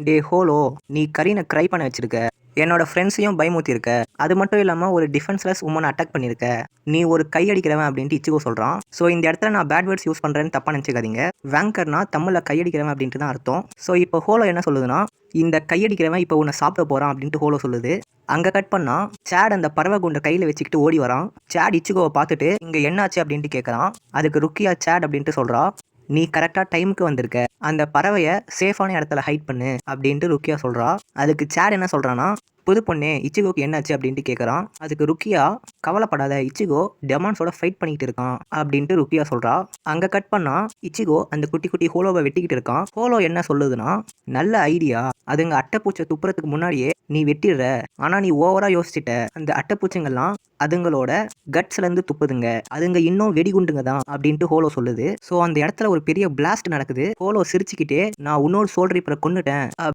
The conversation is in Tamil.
டே ஹோலோ, நீ கரீன க்ரை பண்ண வச்சிருக்க. என்னோட ஃப்ரெண்ட்ஸையும் பயமுறுத்தியிருக்க. அது மட்டும் இல்லாம ஒரு டிஃபென்ஸ்லெஸ் வுமன அட்டாக் பண்ணியிருக்க. நீ ஒரு கை அடிக்கிறவன் அப்படின்ட்டு இச்சிகோ சொல்றான். ஸோ இந்த இடத்துல நான் பேட் வேர்ட்ஸ் யூஸ் பண்றேன்னு தப்பா நினைச்சுக்காதீங்க. வேங்கர்னா தமிழ்ல கையடிக்கிறவன் அப்படின்ட்டு தான் அர்த்தம். ஸோ இப்போ ஹோலோ என்ன சொல்லுதுன்னா, இந்த கையடிக்கிறவன் இப்போ உன்னை சாப்பிட போறான் அப்படின்ட்டு ஹோலோ சொல்லுது. அங்க கட் பண்ணா சேட் அந்த பறவை குண்டை கையில வச்சுக்கிட்டு ஓடி வரான். சேட் இச்சிகோவை பார்த்துட்டு இங்க என்னாச்சு அப்படின்ட்டு கேட்கறான். அதுக்கு ருக்கியா சேட் அப்படின்ட்டு சொல்றா, நீ கரெக்டா டைமுக்கு வந்திருக்க. அந்த பறவைய சேஃபான இடத்துல ஹைட் பண்ணு அப்படின்ட்டு ருக்கியா சொல்றா. அதுக்கு சேட் என்ன சொல்றான்னா, புது பொண்ணே இச்சிகோக்கு என்னாச்சு அப்படின்ட்டு கேட்கறான். அதுக்கு ருக்கியா, கவலைப்படாத, இச்சிகோ டெமான்ஸோட ஃபைட் பண்ணிக்கிட்டு இருக்கான் அப்படின்ட்டு ருக்கியா சொல்றா. அங்க கட் பண்ணா இச்சிகோ அந்த குட்டி குட்டி ஹோலோவை வெட்டிக்கிட்டு இருக்கான். ஹோலோ என்ன சொல்லுதுன்னா, நல்ல ஐடியா, அதுங்க அட்டைப்பூச்சை துப்புறதுக்கு முன்னாடியே நீ வெட்டிடுற. ஆனா நீ ஓவரா யோசிச்சுட்ட. அந்த அட்டைப்பூச்சிங்கெல்லாம் அதுங்களோட கட்ஸ்ல இருந்து துப்புதுங்க. அதுங்க இன்னும் வெடிகுண்டுங்க தான் அப்படின்ட்டு ஹோலோ சொல்லுது. ஸோ அந்த இடத்துல ஒரு பெரிய பிளாஸ்ட் நடக்குது. ஹோலோ சிரிச்சுக்கிட்டே, நான் இன்னொரு சோல்டர் இப்ப கொன்னுட்டேன்